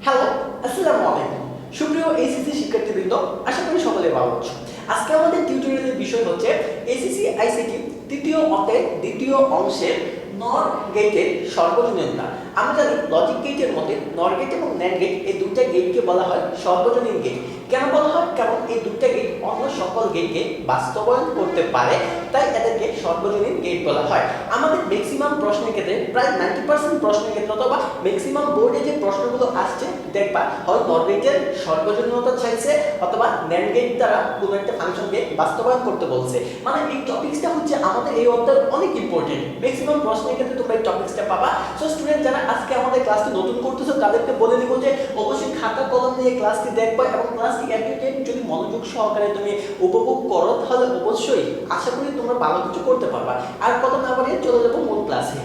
Hello, আসসালামু আলাইকুম। সুপ্রিয় এসিসি শিক্ষার্থীবৃন্দ, আশা করি সকলে ভালো আছো। আজকে আমাদের টিউটোরিয়ালের বিষয় হচ্ছে এসিসি আইসিটি তৃতীয় অধ্যায়ের দ্বিতীয় অংশের নর গেটের সর্বজনীনতা। আমরা জানি লজিক গেটের মধ্যে নর গেট এবং ন্যান্ড গেট এই দুইটা গেটকে বলা হয় সর্বজনীন গেট। কেন বলা হয়? কারণ এই দুইটা গেট অন্য সকল গেটকে বাস্তবায়ন করতে পারে, তাই এদেরকে সর্বজনীন গেট বলা হয়। আমাদের ম্যাক্সিমাম প্রশ্নের ক্ষেত্রে প্রায় 90% প্রশ্নের ক্ষেত্রে অথবা ম্যাক্সিমাম বোর্ডে যে প্রশ্নগুলো আসছে দেখবা হয় নর গেটের সর্বজনীনতা চাইছে অথবা ন্যান্ড গেট দ্বারা কোনো একটা ফাংশনকে বাস্তবায়ন করতে বলছে। মানে এই টপিকসটা হচ্ছে আমাদের এই অধ্যায়ের অনেক ইম্পর্টেন্ট। ম্যাক্সিমাম প্রশ্নের ক্ষেত্রে তোমরা এই টপিকসটা পাবা। সো স্টুডেন্ট যারা আজকে আমাদের ক্লাসটি নতুন করতেছো তাদেরকে বলে দিব যে অবশ্যই খাতা কলম নিয়ে ক্লাসটি দেখবা এবং ক্লাসটি এডুকেট যদি মনোযোগ সহকারে তুমি উপভোগ করো তাহলে অবশ্যই আশা করি তোমরা ভালো কিছু করতে পারবা। আর কথা না বাড়িয়ে চলে যাবো মূল ক্লাসে।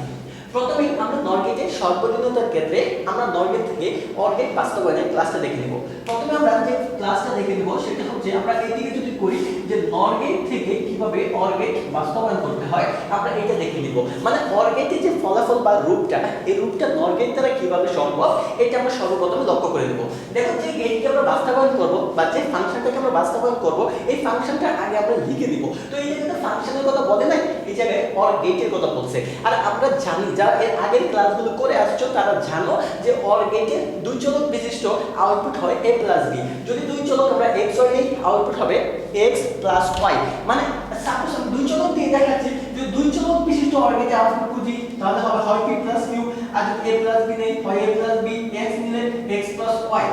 প্রথমেই আমরা নর গেটের সর্বজনীনতার ক্ষেত্রে আমরা নর গেট থেকে অর গেট বাস্তবায়নের ক্লাসটা দেখে নিব। প্রথমে আমরা যে ক্লাসটা দেখে নিব সেটা হচ্ছে আমরা এইদিকে যদি করি যে নর গেট থেকে কিভাবে অর গেট বাস্তবায়ন করতে হয় আমরা এটা দেখে নিব। মানে অর গেটের যে ফলাফল বা রূপটা, এই রূপটা নর গেট দ্বারা কিভাবে সম্ভব এটা আমরা সর্বপ্রথমে লক্ষ্য করে নেব। দেখো যে গেটকে আমরা বাস্তবায়ন করব বা যে ফাংশনটাকে আমরা বাস্তবায়ন করব এই ফাংশনটা আগে আমরা লিখে দিব। তো এই জায়গায় ফাংশনের কথা বলে নাই, এই জায়গায় অর গেটের কথা বলছে। আর আমরা জানি যারা এর আগের ক্লাসগুলো করে আসছো তারা জানো যে অর গেটের দুই চলক বিশিষ্ট আউটপুট হয় a প্লাস b। যদি দুই চলক আমরা x y নেই আউটপুট হবে x প্লাস y। মানে সাপোজ আমি দুই চলক দিয়ে দেখাচ্ছি যে দুই চলক বিশিষ্ট অর গেটের আউটপুট খুঁজি তাহলে হবে হয় p প্লাস q, আর যদি a প্লাস b নেই হয় a প্লাস b, x নিলে x প্লাস y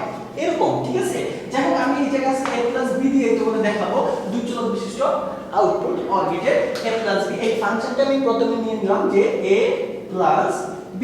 এরকম। ঠিক আছে, যাই আমি এই জায়গায় a প্লাস b দিয়ে তোমাদের দেখাবো দুই চলক বিশিষ্ট আউটপুট অর গেটের a প্লাস b। এই ফাংশনটা আমি প্রথমে নিয়ে নিলাম যে a প্লাস b।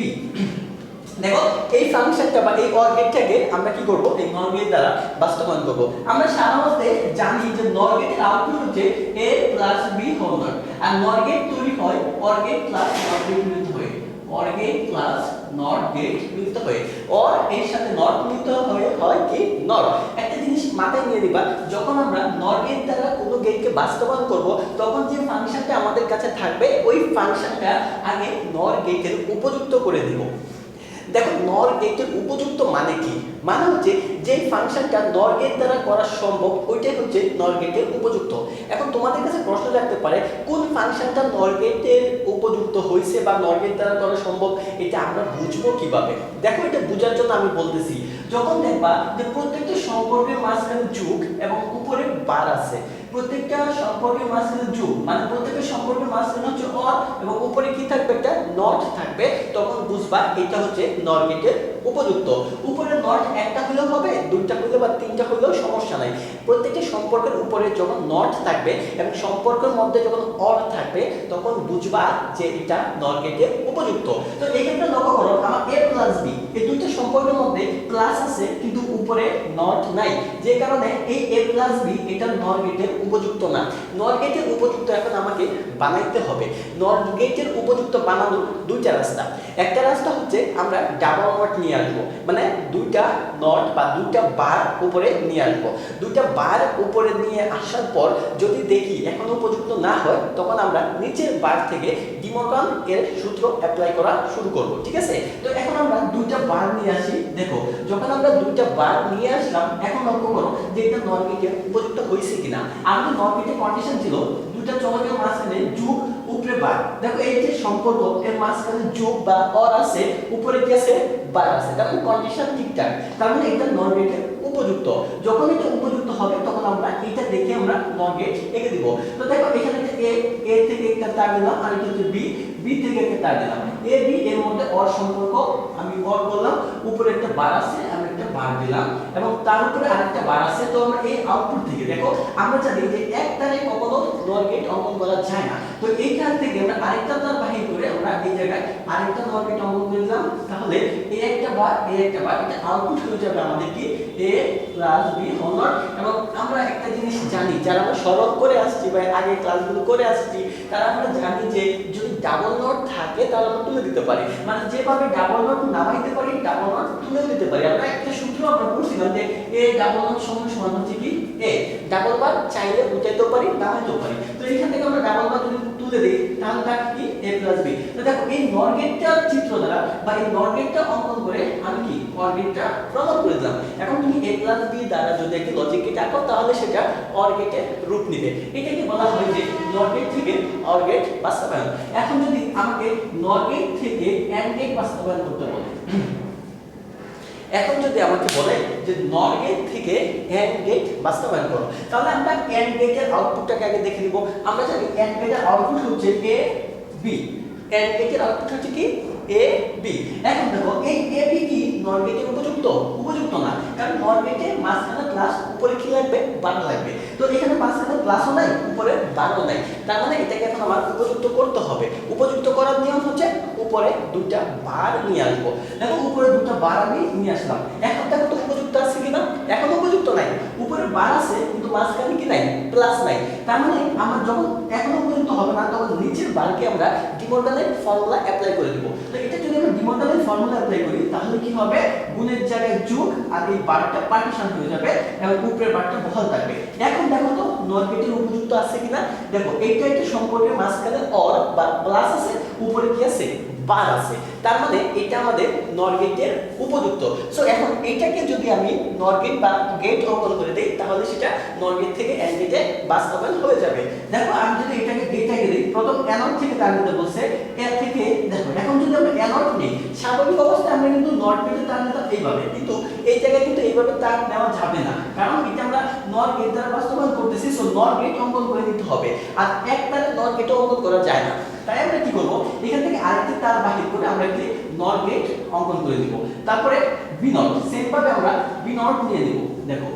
দেখো এই ফাংশনটা বা এই অর গেটটাকে আমরা কি করব এই নর গেট দ্বারা বাস্তবায়ন করব। আমরা সাধারণত জানি যে নর গেটের আউটপুট হচ্ছে a plus b whole not, আর নর গেট তৈরি হয় OR gate plus not gate মিলিত হয়ে। OR gate plus not gate মিলিত হয়ে অর এর সাথে নট মিলিত হয়ে হয় কি নর। একটা জিনিস মাথায় নিয়ে দিবা, যখন আমরা নর গেট দ্বারা কোনো গেটকে বাস্তবায়ন করব তখন যে ফাংশনটা আমাদের কাছে থাকবে ওই ফাংশনটা আগে নর গেটের উপযুক্ত করে দিব। দেখো নর গেটের উপযুক্ত মানে কি? মানে হচ্ছে যে ফাংশনটা নর গেট দ্বারা করা সম্ভব ওইটাই হচ্ছে নর গেটের উপযুক্ত। এখন তোমাদের কাছে প্রশ্ন রাখতে পারে কোন ফাংশনটা নর গেটের উপযুক্ত হয়েছে বা নর গেট দ্বারা করা সম্ভব এটা আমরা বুঝবো কিভাবে? দেখো এটা বোঝার জন্য আমি বলতেছি, যখন দেখবা যে প্রত্যেকটা সম্পর্কের মাঝখানে যোগ এবং উপরে বার আছে, প্রত্যেকটা সম্পর্কের মাঝখানে যোগ মানে প্রত্যেকটা সম্পর্কের মাঝখানে হচ্ছে অর এবং উপরে কি থাকবে একটা নট থাকবে, তখন বুঝবা এটা হচ্ছে নর গেটের উপযুক্ত। উপরে নট একটা হলেও হবে, দুইটা হলেও বা তিনটা হলেও সমস্যা নাই। প্রত্যেকটা সম্পর্কের উপরে যখন নট থাকবে এবং সম্পর্কের মধ্যে যখন অর থাকবে তখন বুঝবা যে এটা নর গেটের উপযুক্ত। তো এই ক্ষেত্রে লক্ষ্য করো আমার a প্লাস b এই দুটো সম্পর্কের মধ্যে প্লাস আছে কিন্তু উপরে নট নাই, যে কারণে এই a প্লাস b এটা নর গেটের উপযুক্ত না। নর গেটের উপযুক্ত এখন আমাকে বানাইতে হবে। নর গেটের উপযুক্ত বানানোর দুইটা রাস্তা। একটা রাস্তা হচ্ছে আমরা ডাবল নট নিয়ে আসবো, মানে দুইটা নট বা দুইটা বার উপরে নিয়ে আসবো। দুইটা বার উপরে নিয়ে আসার পর যদি দেখি এখন উপযুক্ত না হয় তখন আমরা নিচের বার থেকে ডি মর্গান এর সূত্র অ্যাপ্লাই করা শুরু করব। ঠিক আছে, তো এখন আমরা দুইটা বার নিয়ে আসি। দেখো যখন আমরা দুইটা বার নিয়ে আসলাম এখন লক্ষ্য করো যে এটা নর গেটের উপযুক্ত হয়েছে কিনা। আমাদের নর গেটের কন্ডিশন ছিল দুইটা চলকের মাঝখানে যোগ উপরে বার। দেখো এই যে সম্পর্ক এর মাঝখানে যোগ বা অর আছে, উপরে কি আছে বার আছে, তার মানে কন্ডিশন ঠিকঠাক, তার মানে এটা নর গেটের উপযুক্ত। যখন এটা উপযুক্ত হবে তখন আমরা এটা দেখে আমরা নর গেট এঁকে দিব। তো দেখো এখানে a থেকে একটা তার দিলাম আর এটা হচ্ছে b থেকে একটা তার দিলাম। a b এর মধ্যে অর সম্পর্ক আমি অর বললাম, উপরে একটা বার আছে আমি একটা বার দিলাম এবং তার উপরে আরেকটা বার আছে। তো আমরা এই আউটপুট থেকে দেখো আমরা জানি যে এক তারে কখনো নর গেট অঙ্কন করা যায় না, তো এইখান থেকে আমরা আরেকটা তার বাহির করে আমরা এই জায়গায় আরেকটা নর গেট অঙ্কন করে দিলাম। তাহলে এই একটা বার এই একটা বার এটা আউটপুট হয়ে যাবে আমাদের কি a plus b whole not. এবং আমরা একটা জিনিস জানি যারা আমরা সরল করে আসছি বা আগে ক্লাসগুলো করে আসছি তারা আমরা জানি যে যদি ডাবল নট থাকে তাহলে আমরা তুলে দিতে পারি, মানে যেভাবে ডাবল নট নামাইতে পারি ডাবল নট তুলে দিতে পারি। আমরা একটা সূত্র আমরা পড়ছিলাম যে a ডাবল নট সমান সমান হচ্ছে কি a ডাবল বার চাইলে উঠাইতেও পারি নামাইতেও পারি। তো এখান থেকে আমরা ডাবল বার যদি তুলে দিই তাহলে থাকে কি a প্লাস b। তো দেখো এই নর গেটটা চিত্র দ্বারা বা এই নর গেটটা অঙ্কন করে আমি কি অর গেটটা প্রমাণ করে দিলাম। এখন তুমি a প্লাস b দ্বারা যদি একটা লজিক গেট আঁকো তাহলে সেটা অর গেটের রূপ নেবে। এটাকে বলা হয় যে নর গেট থেকে অর গেট বাস্তবায়ন। এখন যদি আমাকে নর গেট থেকে এন্ড গেট বাস্তবায়ন করতে বলে, এখন যদি আমাকে বলে যে নর গেট থেকে এন্ড গেট বাস্তবায়ন করো, তাহলে আমরা এন্ড গেটের আউটপুটটাকে আগে দেখে নিব। আমরা জানি এন্ড গেটের আউটপুট হচ্ছে a b, এন্ড গেটের আউটপুট হচ্ছে কি a b। এখন দেখো এই a b কি নর গেটের উপযুক্ত? উপযুক্ত না, কারণ নর গেটে মাঝখানে প্লাস উপরে কি লাগবে 12 লাগবে। তো এখানে মাঝখানে প্লাসও নাই উপরে 12 নাই, তার মানে এটাকে এখন আমার উপযুক্ত করতে হবে। উপযুক্ত করার নিয়ম হচ্ছে উপরে দুইটা বার নিয়ে আসবো। দেখো উপরে দুটো বার আমি নিয়ে আসলাম। এখন দেখো তো উপযুক্ত আছে কিনা? এখন উপযুক্ত নাই, উপরে বার আছে কিন্তু মাঝখানে কি নাই প্লাস নাই। তার মানে আমার যখন এখনো উপযুক্ত হবে না তখন নিচের বারকে আমরা ডি মর্গানের ফর্মুলা অ্যাপ্লাই করে দেব। তো এটা যদি আমরা ডি মর্গানের ফর্মুলা অ্যাপ্লাই করি তাহলে কি হবে গুণের জায়গায় যোগ আর এই বারটা পার্টিশন হয়ে যাবে এবং উপরের বারটা বহাল থাকবে। এখন দেখো তো নর গেটের উপযুক্ত আছে কিনা? দেখো এইটা একটা সম্পর্কের মাঝখানে অর বা প্লাস আছে, উপরে কি আছে বার আছে, তার মানে এটা আমাদের নর গেটের উপযুক্ত। সো এখন এটাকে যদি আমি নর গেট বা গেট অঙ্কন করে দেই তাহলে সেটা নর গেট থেকে এন্ড গেটে বাস্তবায়ন হয়ে যাবে। দেখো আমি যদি এটাকে গেটটাকে দিই, প্রথম অ্যানড থেকে তার নিতে বলছে, এর থেকে দেখো এখন যদি আমরা অ্যানড নিই স্বাভাবিক অবস্থায় আমরা কিন্তু নট গেটে তার নিতাম এইভাবে, কিন্তু এই জায়গায় কিন্তু এইভাবে তার নেওয়া যাবে না, কারণ এটা আমরা নর গেট দ্বারা বাস্তবায়ন করতেছি। সো নর গেট অঙ্কন করে নিতে হবে, আর একটারে নর গেট অঙ্কন করা যায় না। তাই আমরা কি করব, এখান থেকে আরেকটি তার বাহির করে আমরা একটি নর গেট অঙ্কন করে দিব। তারপরে বি নট সেম ভাবে আমরা বি নট নিয়ে নিব। দেখো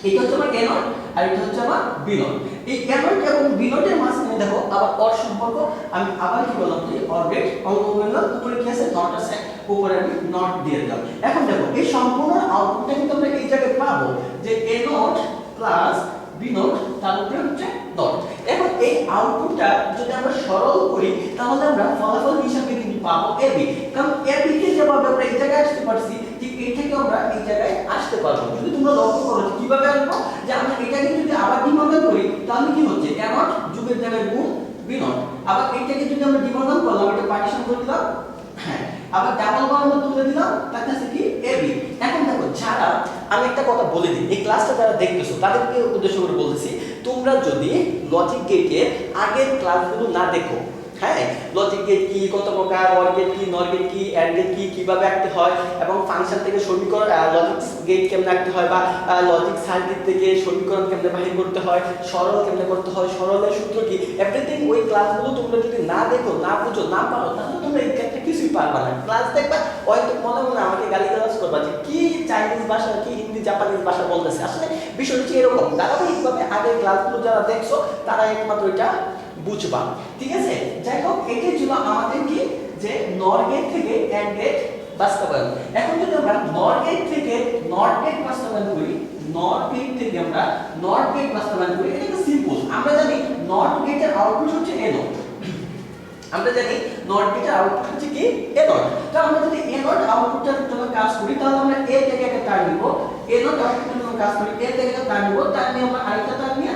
এটা হচ্ছে আমার এ নট আর এটা হচ্ছে আমার বি নট। এই এ নট এবং বি নটের মাঝখানে দেখো আবার অর সম্পর্ক, আমি আবার কি বললাম যে অর গেট অঙ্কন করলাম, উপরে কি আছে নট আছে, উপরে আমি নট দিয়ে দিলাম। এখন দেখো এই সম্পূর্ণ আউটপুটটা কিন্তু আমরা এই জায়গায় পাবো যে এ নট প্লাস বি নট তার উপরে হচ্ছে নট। এখন এই আউটপুটটা যদি আমরা সরল করি তাহলে আমরা ফলাফল হিসাবে কিন্তু পাবো এবি, কারণ এবি কে যেভাবে আমরা এই জায়গায় আসতে পারছি ঠিক এই থেকে আমরা এই জায়গায় আসতে পারবো। যদি তোমরা লক্ষ্য করো কিভাবে আসবো, যে আমরা এটাকে যদি আবার ডিমর্গান করি তাহলে কি হচ্ছে এ নট যুগের জায়গায় গুণ বি নট, আবার এইটাকে যদি আমরা ডিমর্গান করলাম এটা পার্টিশন করে দিলাম, হ্যাঁ আবার ডাবল বার আমরা তুলে দিলাম তার কাছে কি এবি। এখন দেখো যারা, আমি একটা কথা বলে দিই, এই ক্লাসটা যারা দেখতেছো তাদেরকে উদ্দেশ্য করে বলতেছি, তোমরা যদি লজিক গেটের আগের ক্লাসগুলো না দেখো, হ্যাঁ লজিক গেট কি, কত প্রকার, অর গেট কি, নর গেট কি, এন্ড গেট কি, কিভাবে আঁকতে হয় এবং ফাংশন থেকে সমীকরণ লজিক গেট কেমনে আঁকতে হয় বা লজিক সার্কিট থেকে সমীকরণ কেমনে বাহির করতে হয়, সরল কেমনে করতে হয়, সরলের সূত্র কি, এভরিথিং ওই ক্লাসগুলো তোমরা যদি না দেখো, না বুঝো, না পারো তাহলে তোমরা এই ক্ষেত্রে কিছুই পারবা না। ক্লাস দেখবা হয়তো মনে মনে আমাকে গালিগালাজ করবা যে কি চাইনিজ ভাষা, কি হিন্দি জাপানিজ ভাষা বলতেছে। আসলে বিষয়টা হচ্ছে এরকম, ধারাবাহিকভাবে আগের ক্লাসগুলো যারা দেখছো তারা একমাত্র এটা বুঝবা, ঠিক আছে। যাই হোক এটাই ছিল আমাদের কি যে নর গেট থেকে এন্ড গেট বাস্তবায়ন। এখন যদি আমরা নর গেট থেকে নট গেট বাস্তবায়ন করি, নট গেট থেকে আমরা নট গেট বাস্তবায়ন করি, এটা তো সিম্পল। আমরা জানি নট গেটের আউটপুট হচ্ছে এ নট, আমরা জানি নট গেটের আউটপুট হচ্ছে কি এ নট। তো আমরা যদি এ নট আউটপুটটার জন্য কাজ করি তাহলে আমরা এ থেকে একটা তার নিব, এ নট আউটপুটের জন্য কাজ করি এ থেকে একটা তার নিব, তার নিয়ে আমরা আরেকটা তার নিয়ে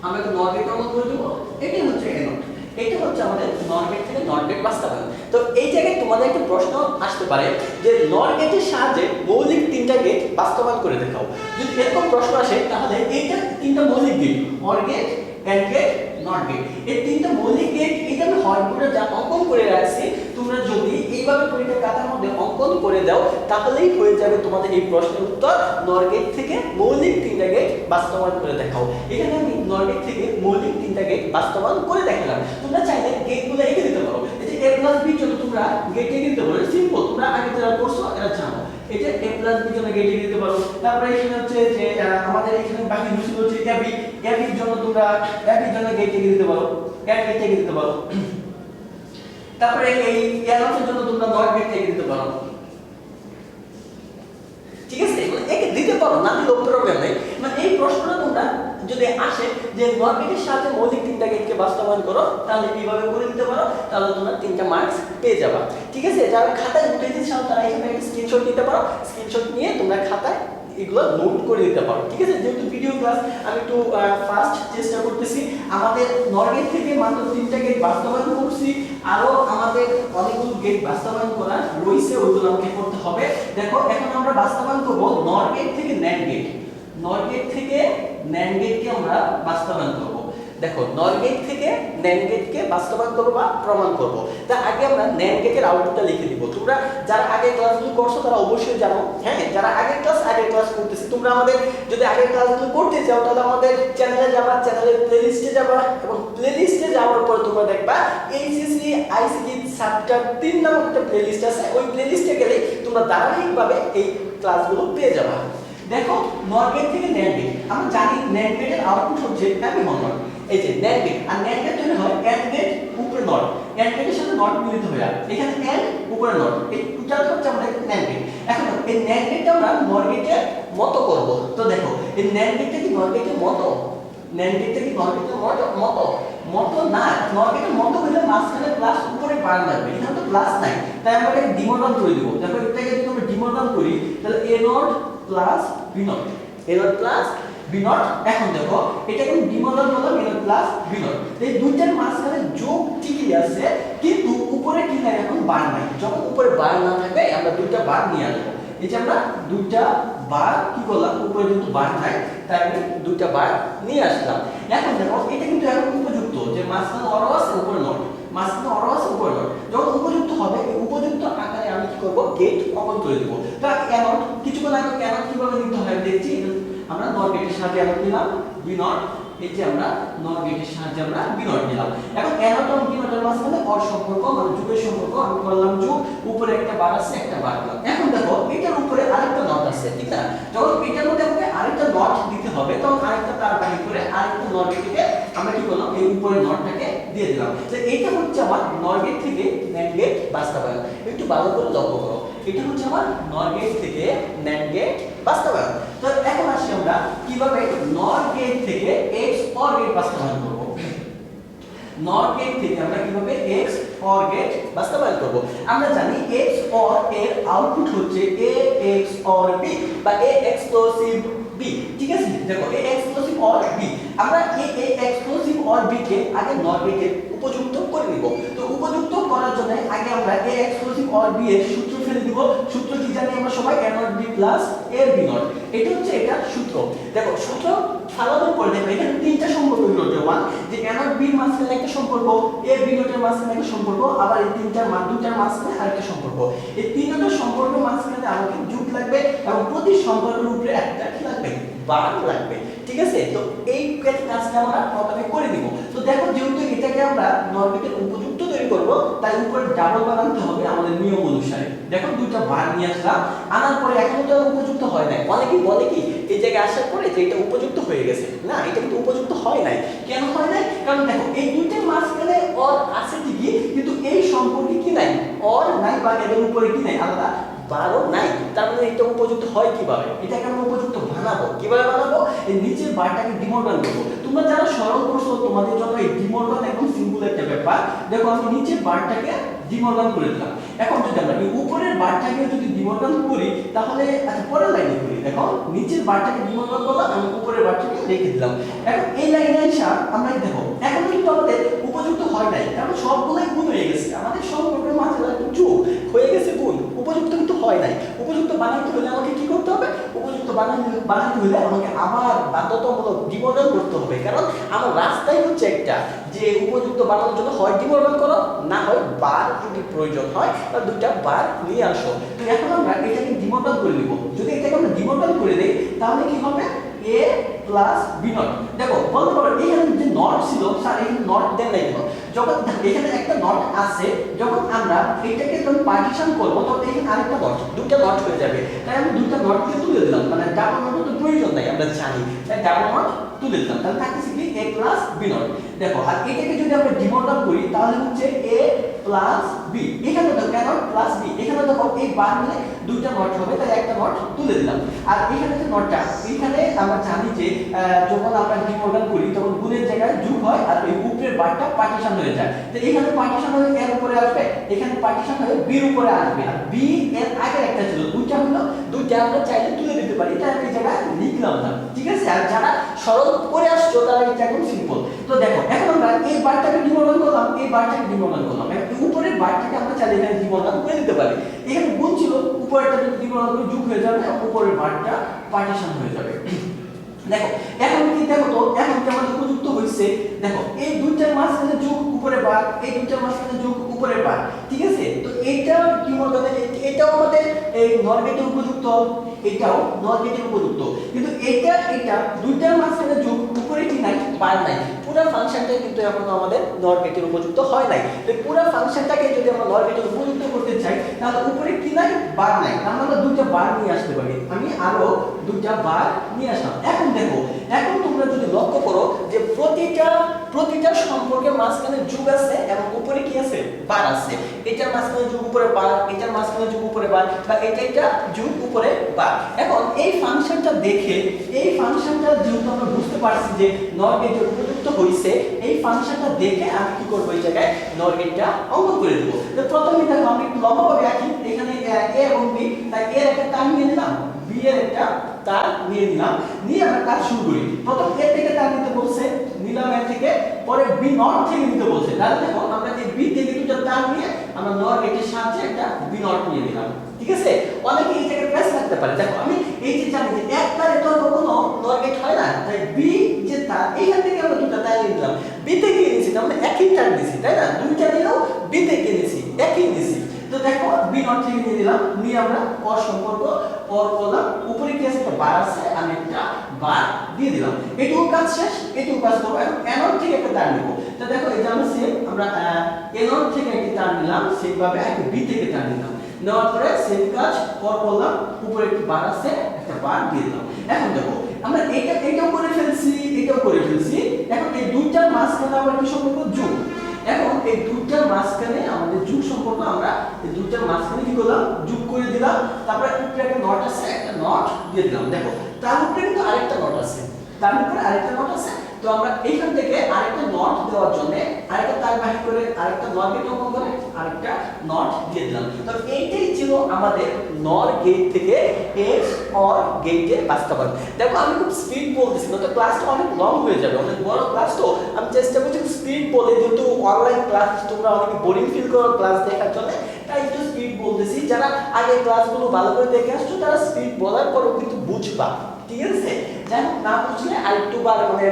আমরা একটা নট গেট অঙ্কন করে দেব, এটাই হচ্ছে এ নট। এটা হচ্ছে আমাদের নট গেট থেকে নট গেট বাস্তবায়ন। তো এই জায়গায় তোমাদের একটা প্রশ্ন আসতে পারে যে নট গেটের সাহায্যে মৌলিক তিনটা গেট বাস্তবায়ন করে দেখাও। যদি এরকম প্রশ্ন আসে তাহলে এইটা তিনটা মৌলিক gate, or gate, and gate, not gate, এই তিনটা মৌলিক গেট এটা আমি হোয়াইটবোর্ডে যা অঙ্কন করে রাখছি, তোমরা যদি এইভাবে পরীক্ষার খাতার মধ্যে অঙ্কন করে দাও তাহলেই হয়ে যাবে তোমাদের এই প্রশ্নের উত্তর। নট গেট থেকে মৌলিক তিনটা গেট বাস্তবায়ন করে দেখাও। এখানে আমি নট গেট থেকে মৌলিক তিনটা গেট বাস্তবায়ন করে দেখালাম। তোমরা চাইলে গেটগুলো এঁকে দিতে পারো, এই যে a প্লাস b জন্য তোমরা গেট এঁকে দিতে পারো, সিম্পল, তোমরা আগে যারা করছো এরা জানো। এটা a প্লাস b জন্য গেট এঁকে দিতে পারো। তারপরে এখানে হচ্ছে যে আমাদের এখানে বাকি বিষয় হচ্ছে ab, ab এর জন্য তোমরা ab এর জন্য গেট এঁকে দিতে পারো, ab গেট এঁকে দিতে পারো। তারপরে এই এর জন্য তোমরা নট গেট এঁকে দিতে পারো, ঠিক আছে, একে দিতে পারো, না দিলেও প্রবলেম নেই। মানে এই প্রশ্নটা তোমরা যদি আসে যে নট গেটের সাথে মৌলিক তিনটা গেটকে বাস্তবায়ন করো তাহলে এইভাবে করে দিতে পারো, তাহলে তোমরা তিনটা মার্কস পেয়ে যাবে, ঠিক আছে। যারা খাতায় উঠে দিচ্ছ তারা এখানে একটা স্ক্রিনশট নিতে পারো, স্ক্রিনশট নিয়ে তোমরা খাতায় এগুলো নোট করে দিতে পারো, ঠিক আছে। যেহেতু ভিডিও ক্লাস আমি একটু ফাস্ট চেষ্টা করতেছি। আমাদের নর গেট থেকে মাত্র 3টা গেট বাস্তবায়ন করছি, আরো আমাদের অনেকগুলো গেট বাস্তবায়ন করা রয়েছে, ওইগুলো আমাকে করতে হবে। দেখো এখন আমরা বাস্তবায়ন করব নর গেট থেকে ন্যান্ড গেট। নর গেট থেকে ন্যান্ড গেটকে আমরা বাস্তবায়ন করব। দেখো নর গেট থেকে ন্যান্ড গেটকে বাস্তবায়ন করব বা প্রমাণ করব। তা আগে আমরা ন্যান্ড গেটের আউটপুটটা লিখে দিব। তোমরা যারা আগে ক্লাসগুলো করছো তারা অবশ্যই জানো, হ্যাঁ, যারা আগের ক্লাস করতেছি, তোমরা আমাদের যদি আগের ক্লাসগুলো করতে চাও তাহলে আমাদের চ্যানেলে যাবা, চ্যানেলের প্লেলিস্টে যাবা, এবং প্লেলিস্টে যাওয়ার পর তোমরা দেখবা এইচএসসি আইসিটি চ্যাপ্টার 3 নামক একটা প্লেলিস্ট আছে। ওই প্লেলিস্টে গেলে তোমরা ধারাবাহিকভাবে এই ক্লাসগুলো পেয়ে যাবা। দেখো নর গেট থেকে ন্যান্ড গেট, আমরা জানি ন্যান্ড গেটের আউটপুট হচ্ছে হ্যাপি হল। এই যে ন্যান্ড গেট, আর ন্যান্ড গেট তৈরি হয় এন্ড গেট উপরে নট, এন্ড গেটের সাথে নট মিলিত হয়ে যায়, এখানে এন্ড উপরে নট, এই টোটাল হচ্ছে আমাদের ন্যান্ড গেট। এখন এই ন্যান্ড গেটটা আমরা নর গেটের মতো করব। তো দেখো এই ন্যান্ড গেটটা কি নর গেটের মতো? ন্যান্ড গেটটা কি নর গেটের মতো না। নর গেটের মতো হলে মাঝখানে প্লাস উপরে বার লাগবে, এখানে তো প্লাস নাই, তাই আমরা এটাকে ডিমোডাল করে দিব। দেখো এটাকে যদি আমরা ডিমোডাল করি তাহলে a not plus b not, a not plus b not. এখন দেখো এটা কিন্তু ডিমোডাল করলাম a not plus b not, এই দুইটার মাঝখানে যোগ ঠিকই আছে, কিন্তু উপরে কি নাই, এখন বার নাই। যখন উপরে বার না থাকবে আমরা দুইটা বার নিয়ে আসবো। এই যে আমরা দুইটা বার কি করলাম, উপরে কিন্তু বার নাই, তাই আমি দুইটা বার নিয়ে আসলাম। এখন দেখো এটা কিন্তু এখন উপযুক্ত, যে মাঝখানে অরো আছে উপরে নট, মাঝখানে অরো আছে উপরে নট, যখন উপযুক্ত হবে এই উপযুক্ত আকারে আমি কি করব, গেট অঙ্কন করে দেব। তো অ্যানড কিছুক্ষণ আগে অ্যানড কিভাবে লিখতে হয় দেখছি, আমরা নট গেটের সাহায্যে অ্যানড নিলাম বি নট, এই যে আমরা নট গেটের সাহায্যে আমরা বি নট নিলাম। এখন অ্যানড এবং বি নটের মাঝখানে অর সম্পর্ক মানে যোগের সম্পর্ক, আমি করলাম যোগ, উপরে একটা বার আছে একটা বার দিলাম। এখন দেখো এটার উপরে আরেকটা নট আছে, ঠিক না, যখন এটার মধ্যে আমাকে আরেকটা নট দিতে হবে তখন আরেকটা তার বাহির করে আরেকটা নট থেকে আমরা কি করলাম, এই উপরে নটটাকে দিয়ে দিলাম। তো এটা হচ্ছে আমার নট গেট থেকে ন্যান্ড গেট বাস্তবায়ন। একটু ভালো করে লক্ষ্য করো, এটা হচ্ছে আমার নট গেট থেকে ন্যান্ড গেট বাস্তবায়ন। তো এখন আসি আমরা কিভাবে নট গেট থেকে এক্স অর গেট বাস্তবায়ন করব। নট গেট থেকে আমরা কিভাবে এক্স অর গেট বাস্তবায়ন করব। আমরা জানি এক্স অর এর আউটপুট হচ্ছে এ এক্স অর বি বা এ এক্সক্লুসিভ বি, ঠিক আছে। দেখো এ এক্সক্লুসিভ অর বি, আমরা এ এক্সক্লুসিভ অর বি কে আগে নট গেটে উপযুক্ত করে নিব। তো উপযুক্ত করার জন্য আগে আমরা এ এক্সক্লুসিভ অর বি এর সূত্র ফেলে দিব। সূত্র কি জানি আমরা সবাই, a not B plus a B not, এটা হচ্ছে এটা সূত্র। দেখো সূত্র ফালানোর পরে দেখো এখানে তিনটা সম্পর্ক রয়েছে, ওয়ান যে a নট বি এর মাঝখানে একটা সম্পর্ক, a বি নট এর মাঝখানে একটা সম্পর্ক, আবার এই তিনটার দুইটার মাঝখানে আরেকটা সম্পর্ক। এই তিনটা সম্পর্ক মাঝখানে আমাকে যোগ লাগবে এবং প্রতি সম্পর্কের উপরে একটা কি লাগবে, বার লাগবে, ঠিক আছে। তো এই কাজটা আমরা প্রথমে করে দিব। তো দেখো যেহেতু এটাকে আমরা নট গেটের উপযুক্ত তৈরি করব, তাই উপরে ডাবল বার আনতে হবে আমাদের নিয়ম অনুসারে। দেখো দুইটা বার নিয়ে আসলাম, আনার পরে এখনো তো উপযুক্ত হয় নাই। অনেকেই বলে কি এই জায়গায় আসার পরে যে এটা উপযুক্ত হয়ে গেছে, না, এটা কিন্তু উপযুক্ত হয় নাই। কেন হয় নাই? কারণ দেখো এই দুইটার মাঝখানে অর আছে ঠিকই, কিন্তু এই সম্পর্কে কি নাই, অর নাই বা এর উপরে কি নাই, আলাদা বারও নাই। তার মানে এটা উপযুক্ত হয় কিভাবে, এটাকে আমরা উপযুক্ত বানাবো কিভাবে বানাবো, এই নিচের বারটাকে ডিমোডাল করব। তোমরা যারা সরল করছো তোমাদের জন্য এই ডিমোডাল একদম সিম্পল একটা ব্যাপার। দেখো আমি নিচের বারটাকে ডিমোডাল করে দিলাম। এখন যদি আমরা এই উপরের বারটাকে যদি ডিমোডাল করি তাহলে, আচ্ছা পরের লাইনে করি, দেখো নিচের বারটাকে ডিমোডাল করলাম, আমি উপরের বারটাকে রেখে দিলাম। এখন এই লাইনে এসে আমরা দেখো এখন কিন্তু আমাদের উপযুক্ত হয় নাই, কারণ সবগুলাই গুণ হয়ে গেছে, আমাদের সম্পর্কের মাঝে একটু যোগ হয়ে গেছে, গুণ, উপযুক্ত কিন্তু হয় নাই। উপযুক্ত বানাইতে হলে আমাকে কি করতে হবে, উপযুক্ত বানাইতে হলে আমাকে আবার বাধ্যতামূলক ডিমোডাল করতে হবে। কারণ আমার রাস্তাই হচ্ছে একটা, যে উপযুক্ত বানানোর জন্য হয় ডিমোডাল করো, না হয় বার যদি প্রয়োজন হয় তাহলে দুইটা বার নিয়ে আসো। তো এখন আমরা এটাকে ডিমোডাল করে নিব। যদি এটাকে আমরা ডিমোডাল করে দেই তাহলে কি হবে, a প্লাস বি নট। দেখো বলতে পারো এখানে যে নট ছিল, স্যার এখানে নট দেন নাই কেন, যখন এখানে একটা নট আছে, যখন আমরা এটাকে যখন পার্টিশন করব তখন এখানে আরেকটা নট, দুটো নট হয়ে যাবে, তাই আমি দুটো নটকে তুলে দিলাম, মানে ডাবল নট তো প্রয়োজন নাই আমরা জানি, তাই ডাবল নট তুলে দিলাম। তাহলে থাকতেছে কি a প্লাস বি নট। দেখো আর এটাকে যদি আমরা ডিমোডাল করি তাহলে হচ্ছে a প্লাস বি, এখানে তো কেন প্লাস বি, এখানে দেখো এই বার মিলে দুইটা নট হবে, তাই একটা নট তুলে দিলাম। আর এখানে যে নটটা, এখানে আমরা জানি যে যখন আমরা ডিমোডাল করি তখন গুণের জায়গায় যোগ হয় আর এই উপরের বারটা পার্টিশন হয়ে যায়। তো এখানে পার্টিশন হয়ে এর উপরে আসবে, এখানে পার্টিশন হয়ে বি এর উপরে আসবে, আর বি এর আগে একটা ছিল, দুইটা হলো, দুইটা আমরা চাইলে তুলে দিতে দিতে পারি, এটা আমি এই জায়গায় লিখলাম না, ঠিক আছে। আর যারা সরল করে আসছো তারা এটা একদম সিম্পল। তো দেখো এখন আমরা এই বারটাকে ডিমোনাল করলাম, এই বারটাকে ডিমোনাল করলাম, উপরের বারটাকে আমরা চাইলে এখানে ডিমোনাল করে দিতে পারি। এখানে গুণ ছিল, উপরেরটা যদি ডিমোনাল করে যোগ হয়ে যাবে, উপরের বারটা পার্টিশন হয়ে যাবে। দেখো এখন কি, দেখো তো এখন কি আমাদের উপযুক্ত হইছে, দেখো এই দুইটার মাঝখানে যোগ উপরে বার, এই দুইটার মাঝখানে যোগ উপরে বার, ঠিক আছে। তো এইটা কি মনে হবে, এটাও আমাদের এই নর গেটের উপযুক্ত, এটাও নর গেটের উপযুক্ত, কিন্তু এটা দুইটার মাঝখানে যোগ উপরে কি নাই, বার নাই, পুরো ফাংশনটাই কিন্তু এখনো আমাদের নর গেটের উপযুক্ত হয় নাই। তো পুরো ফাংশনটাকে যদি আমরা নর গেটের উপযুক্ত করতে চাই তাহলে উপরে কি নাই, বার নাই, তাহলে আমরা দুইটা বার নিয়ে আসতে পারি। আমি আরো দুইটা বার নিয়ে আসলাম। এখন দেখো, এখন তোমরা যদি লক্ষ্য করো যে প্রতিটা সম্পর্কের মাঝখানে যোগ আছে এবং উপরে কি আছে, বার আছে। এটার মাঝখানে যোগ উপরে বার, এটার মাঝখানে যোগ উপরে বার, বা এটা যোগ উপরে বার। এখন এই ফাংশনটা দেখে, এই ফাংশনটা যেহেতু আমরা বুঝতে পারছি যে নর গেটের উপযুক্ত হইছে, এই ফাংশনটা দেখে আমি কি করব, এই জায়গায় নর গেটটা অঙ্কন করে দেব। তো প্রথমে দেখো আমি একটু লম্বাভাবে আঁকি, এখানে a এবং b, তাই এর একটা টান নিয়ে নিলাম, b এর একটা তার নিয়ে নিলাম, নিয়ে আমরা কাজ শুরু করি। প্রথম এ থেকে তার নিতে বলছে, নিলাম এ থেকে, পরে বি নট থেকে নিতে বলছে। তাহলে দেখো আমরা এই বি থেকে দুটো তার নিয়ে আমরা নর গেটের সাহায্যে একটা বি নট নিয়ে নিলাম, ঠিক আছে। অনেকে এই জায়গায় প্রেস লাগতে পারে, দেখো আমি এই যে জানি যে এক তারে তো কখনো নর গেট হয় না, তাই বি যে তার এইখান থেকে আমরা দুটো তার নিয়ে নিলাম, বি থেকে নিয়েছি, আমরা একই তার নিয়েছি, তাই না, দুইটা নিলেও বি থেকে নিয়েছি, একই নিয়েছি। তো দেখো বি নট থেকে নিয়ে নিলাম, নিয়ে আমরা পর সম্পর্ক পর করলাম, উপরে কি আছে, একটা বার আছে, আমি একটা বার দিয়ে দিলাম, এটুকু কাজ শেষ। এটুকু কাজ করব, এখন এ নট থেকে একটা তার নিব। তো দেখো এটা আমরা সেম, আমরা এ নট থেকে একটা তার নিলাম, সেম ভাবে একটা বি থেকে তার নিলাম, নেওয়ার পরে সেম কাজ পর করলাম, উপরে একটা বার আছে, একটা বার দিয়ে দিলাম। এখন দেখো আমরা এটাও করে ফেলছি, এটাও করে ফেলছি। এখন এই দুইটার মাঝখানে আবার কি সম্পর্ক, যোগ। এখন এই দুইটার মাঝখানে আমাদের যোগ সম্পর্ক, আমরা এই দুইটার মাঝখানে কি করলাম, যোগ করে দিলাম। তারপরে উপরে একটা নট আছে, একটা নট দিয়ে দিলাম। দেখো তার উপরে কিন্তু আরেকটা নট আছে, তার উপরে আরেকটা নট আছে। তো আমরা এইখান থেকে আরেকটা নট দেওয়ার জন্য আরেকটা তার বাহির করে আরেকটা নট গেট ওপেন করে আরেকটা নট দিয়ে দিলাম। তো এইটাই ছিল আমাদের নর গেট থেকে এক্স অর গেটের বাস্তবায়ন। দেখো আমি খুব স্পিড বলতেছি না, তো ক্লাসটা অনেক লং হয়ে যাবে, অনেক বড় ক্লাস, তো আমি চেষ্টা করছি স্পিড বলে, যেহেতু অনলাইন ক্লাস তোমরা অনেকে বোরিং ফিল করো ক্লাস দেখার জন্য, তাই একটু স্পিড বলতেছি। যারা আগে ক্লাসগুলো ভালো করে দেখে আসছো তারা স্পিড বলার পরও কিন্তু বুঝবা, ঠিক আছে। যাই হোক, না বুঝলে আরেকটু বার মানে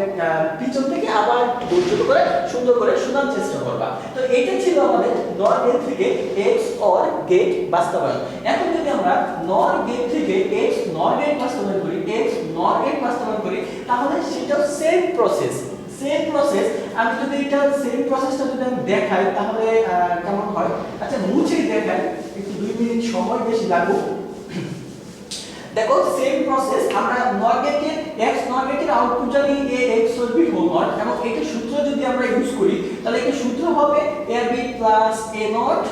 পিছন থেকে আবার ধৈর্য করে সুন্দর করে শোনার চেষ্টা করবা। তো এটা ছিল আমাদের নর গেট থেকে এক্স অর গেট বাস্তবায়ন। এখন যদি আমরা নর গেট থেকে এক্স নর গেট বাস্তবায়ন করি, এক্স নর গেট বাস্তবায়ন করি, তাহলে সেটা সেম প্রসেস, সেম প্রসেস। আমি যদি এটা সেম প্রসেসটা যদি আমি দেখাই তাহলে কেমন হয়, আচ্ছা মুছেই দেখাই, একটু 2 মিনিট সময় বেশি লাগবে। দেখো সেম প্রসেস, আমরা নর গেটের x নর গেটের আউটপুট জানি a x will be whole not, এবং এটা সূত্র যদি আমরা ইউজ করি তাহলে এটা সূত্র হবে ab plus a not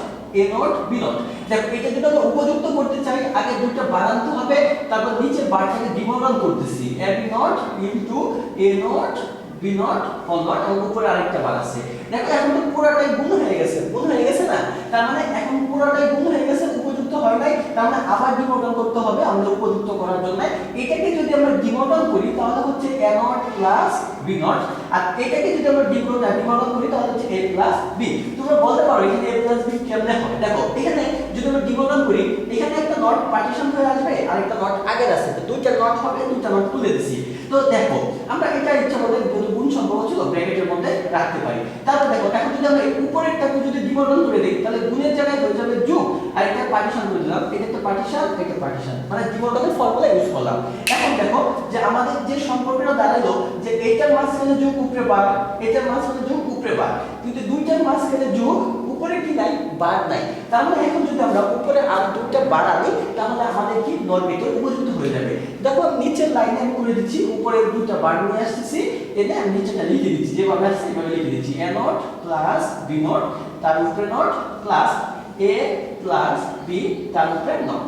b not। দেখো এটা যদি আমরা উপযুক্ত করতে চাই আগে দুটো বানাতে হবে, তারপর নিচে বারটাকে ডিমোনাল করতেছি, ab not into a not b not whole not, এবং উপরে আরেকটা বার আছে। দেখো এখন তো পুরোটাই গুণ হয়ে গেছে, গুণ হয়ে গেছে না, তার মানে এখন পুরোটাই গুণ হয়ে গেছে, উপযুক্ত হয় নাই, তার মানে আবার ডিমোনাল করতে হবে আমাদের উপযুক্ত করার জন্য। এটাকে যদি আমরা ডিমোনাল করি তাহলে হচ্ছে a not plus b not, আর এটাকে যদি আমরা ডিমোনাল করি তাহলে হচ্ছে a plus b। তোমরা বলতে পারো এখানে a plus b কেমনে হবে, দেখো এখানে যদি আমরা ডিমোনাল করি, এখানে একটা নট পার্টিশন হয়ে আসবে আর একটা নট আগের আছে, তো দুইটা নট হবে, দুইটা নট তুলে দিছি। তো দেখো আমরা এটা ইচ্ছা মতো যেহেতু গুণ সম্পর্ক ছিল ব্র্যাকেটের মধ্যে রাখতে পারি। তারপর দেখো এখন যদি আমরা উপরেরটাকে যদি ডিমোনাল করে দেই তাহলে গুণের জায়গায় হয়ে যাবে যোগ, আর এটা পার্টিশন করে দিলাম, এটা একটা পার্টিশন, এটা পার্টিশন, মানে ডিমোনালের ফর্মুলা ইউজ করলাম। এখন দেখো যে আমাদের যে সম্পর্কটা দাঁড়ালো যে এইটার মাঝখানে যোগ উপরে বার, এটার মাঝখানে যোগ উপরে বার, কিন্তু দুইটার মাঝখানে যোগ উপরে কি নাই, বার নাই। তার মানে এখন যদি আমরা উপরে আর দুইটা বার আনি তাহলে আমাদের কি নর গেটের উপযুক্ত হয়ে যাবে। দেখো নিচের লাইনে আমি করে দিচ্ছি, উপরে দুইটা বার নিয়ে আসতেছি, এনে আমি নিচেটা লিখে দিচ্ছি, যেভাবে আসছে সেভাবে লিখে দিচ্ছি, a not plus b not তার উপরে not plus a plus b তার উপরে নট,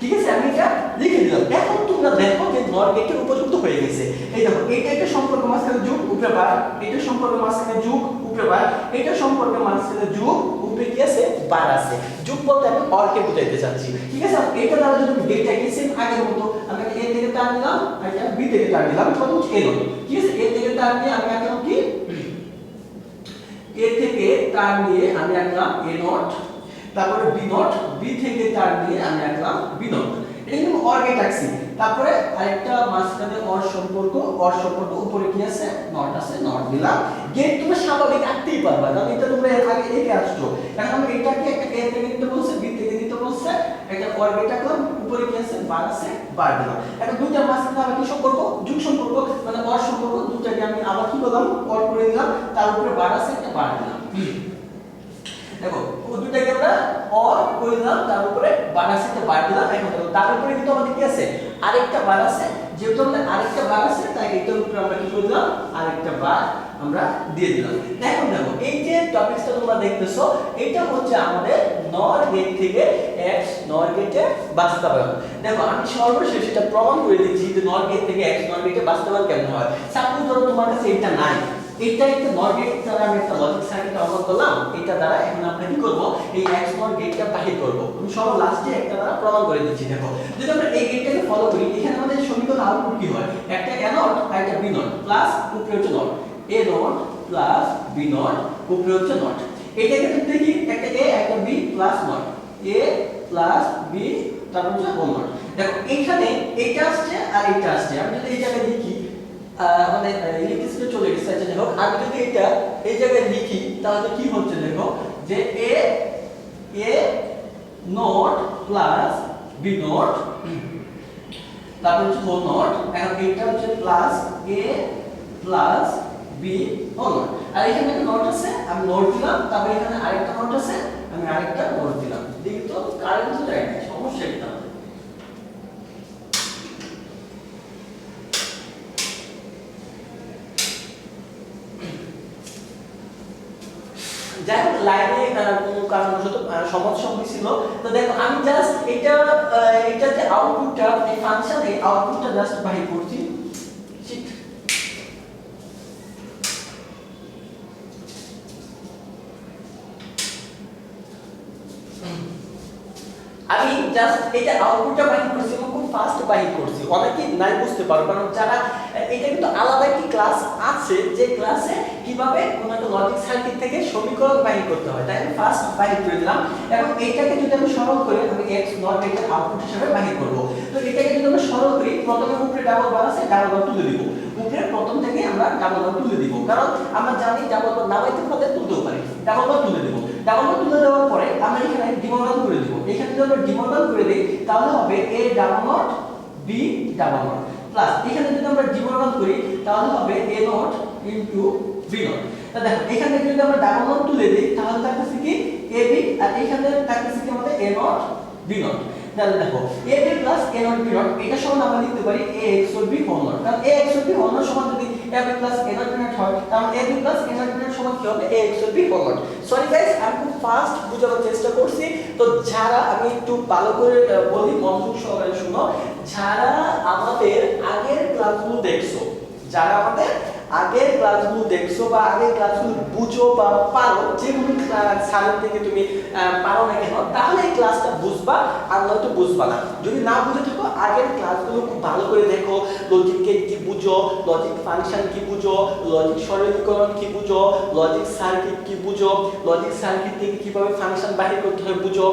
ঠিক আছে। আমি এটা লিখে দিলাম। এখন তোমরা দেখো যে নর গেটের উপযুক্ত হয়ে গেছে। এই দেখো এটা একটা সম্পর্ক মাঝখানে যোগ উপরে বার, এটা সম্পর্ক মাঝখানে যোগ উপরে বার, এটা সম্পর্ক মাঝখানে যোগ উপরে কি আছে, বার আছে। যোগ বলতে আমি অরকে বুঝাইতে চাচ্ছি, ঠিক আছে। এটা দ্বারা যদি ডেটাকে সেম আগের মতো আমরা a থেকে টান দিলাম এটা বি থেকে টান দিলাম তখন হচ্ছে এ নট ঠিক আছে এ থেকে টান দিয়ে আমি আঁকলাম কি এ থেকে টান দিয়ে আমি আঁকলাম এ নট তারপরে বি নট বি থেকে টান দিয়ে আমি আঁকলাম বি নট এটা কিন্তু অর গেট আঁকছি তারপরে আরেকটা মাঝখানে অর সম্পর্ক উপরে কি আছে নট আছে নট দিলাম গেট তুমি স্বাভাবিক আঁকতেই পারবা কারণ এটা তোমরা এর আগে এঁকে আসছো এখন আমরা এটাকে একটা এ থেকে নিতে বলছে বি থেকে নিতে বলছে একটা অর গেট আঁকলাম উপরে কি আছে বার আছে বার দিলাম এখন দুইটার মাঝখানে আবার কি সম্পর্ক যোগ সম্পর্ক মানে অর সম্পর্ক দুটাকে আমি আবার কি করলাম অর করে দিলাম তার উপরে বার আছে একটা বার দিলাম দেখো ও দুটাকে আমরা অর করে দিলাম তার উপরে বার আছে একটা বার দিলাম এখন দেখো তার উপরে কিন্তু আমাদের কি আছে আরেকটা বার আছে যেহেতু আমাদের আরেকটা বার আছে তাই এটার উপরে আমরা কি করে দিলাম আরেকটা বার আমরা দিয়ে দিলাম এখন দেখো এই যে টপিকসটা তোমরা দেখতেছো এটা হচ্ছে আমাদের নর গেট থেকে x নর গেটে বাস্তবায়ন দেখো আমি সর্বশেষ এটা প্রমাণ করে দিচ্ছি যে নর গেট থেকে x নর গেটে বাস্তবায়ন কেমন হয় সাপোজ ধরো তোমার কাছে এটা নাই এটা একটা নর গেট দ্বারা আমি একটা লজিক সার্কিট অঙ্কন করলাম এটা দ্বারা এখন আমরা কি করব এই x নর গেটটা বাহির করব আমি সবার লাস্টে একটা দ্বারা প্রমাণ করে দিচ্ছি দেখো যদি আমরা এই গেটটাকে ফলো করি এখানে আমাদের সমীকরণ আউটপুট কি হয় একটা a নট আর একটা b নট প্লাস উপরে হচ্ছে not a not plus b not উপরে হচ্ছে নট এটাকে যদি দেখি একটা a একটা b plus not a plus b তারপর হচ্ছে হোল নট দেখো এখানে এটা আসছে আর এটা আসছে আমি যদি এই জায়গায় লিখি মানে ইলেকট্রিসিটি চলে গেছে আচ্ছা দেখো আমি যদি এটা এই জায়গায় লিখি তাহলে কি হচ্ছে দেখো যে a not plus b not তারপর হচ্ছে হোল নট এখন এটা হচ্ছে plus a plus b whole not আর এখানে একটা নট আছে আমি নট দিলাম তারপর এখানে আরেকটা নট আছে আমি আরেকটা নট দিলাম দেখি তো কারেন্ট তো যায় না সমস্যা কি তাহলে যাই হোক লাইনে কোনো কারণবশত সমস্যা হয়েছিল তো দেখো আমি জাস্ট এটা যে আউটপুটটা এই ফাংশনে আউটপুটটা জাস্ট বাহির করছি আমি জাস্ট এটা আউটপুটটা বাহির করছি এবং খুব ফাস্ট বাহির করছি অনেকেই নাই বুঝতে পারো কারণ যারা এটা কিন্তু আলাদা একটি ক্লাস আছে যে ক্লাসে কিভাবে কোনো একটা লজিক সার্কিট থেকে সমীকরণ বাহির করতে হয় তাই আমি ফাস্ট বাহির করে দিলাম এবং এইটাকে যদি আমি সরল করে আমি x নট এর আউটপুট হিসেবে বাহির করব তো এটাকে যদি আমরা সরল করি প্রথমে উপরে ডাবল বার আছে ডাবল বার তুলে দিব উপরে প্রথম থেকে আমরা ডাবল বার তুলে দিব কারণ আমরা জানি ডাবল বার নামাইতে পারলে তুলতেও পারি ডাবল বার তুলে দিব ডাবল বার তুলে দেওয়ার পরে আমরা এখানে ডিমোডাল করে দিব এখানে যদি আমরা ডিমোডাল করে দেই তাহলে হবে a double not b double not plus এখানে যদি আমরা ডিমোডাল করি তাহলে হবে a not into b not তা দেখো এখানে যদি আমরা ডাবল নট তুলে দেই তাহলে থাকতেছে কি ab আর এখানে থাকতেছে কি আমাদের a নট b নট তাহলে দেখো ab plus a not b not এটা সমান আমরা লিখতে পারি ax ও b হোল নট কারণ ax ও b হোল নট সমান যদি ab plus a not b not হয় তাহলে ab plus a not b not সমান কি হবে ax ও b whole not sorry guys আমি খুব ফাস্ট বোঝানোর চেষ্টা করছি তো যারা আমি একটু ভালো করে বলি মনোযোগ সহকারে শুনো যারা আমাদের আগের ক্লাসগুলো দেখছো যারা আমাদের আগের ক্লাসগুলো দেখছো বা আগের ক্লাসগুলো বুঝো বা পারো যে কোনো স্যারের থেকে তুমি পারো না কেন তাহলে এই ক্লাসটা বুঝবা আর নয়তো বুঝবা না যদি না বুঝে থাকো আগের ক্লাসগুলো খুব ভালো করে দেখো লজিক গেট কি বুঝো লজিক ফাংশন কি বুঝো লজিক সরলীকরণ কি বুঝো লজিক সার্কিট কি বুঝো লজিক সার্কিট থেকে কিভাবে ফাংশন বাহির করতে হয় বুঝো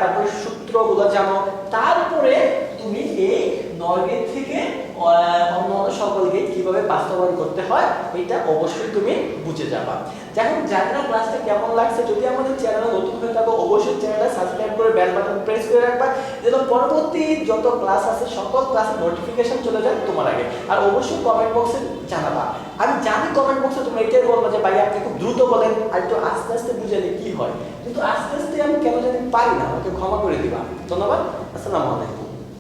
তারপরে সূত্রগুলো জানো তারপরে তুমি এই নর গেট থেকে অন্য সকল গেট কিভাবে বাস্তবায়ন করতে হয় এটা অবশ্যই তুমি বুঝে যাবা যাই হোক জানা ক্লাসটা কেমন লাগছে যদি আমাদের চ্যানেলে নতুন হয়ে থাকো অবশ্যই চ্যানেলটা সাবস্ক্রাইব করে বেল বাটন প্রেস করে রাখবা যেন পরবর্তী যত ক্লাস আছে সকল ক্লাসের নোটিফিকেশন চলে যায় তোমার আগে আর অবশ্যই কমেন্ট বক্সে জানাবা আমি জানি কমেন্ট বক্সে তোমরা এটাই বলবা যে ভাই আপনি খুব দ্রুত বলেন আর একটু আস্তে আস্তে বুঝালে কি হয় কিন্তু আস্তে আস্তে আমি কেন জানি পারি না আমাকে ক্ষমা করে দিবা ধন্যবাদ আসসালামু আলাইকুম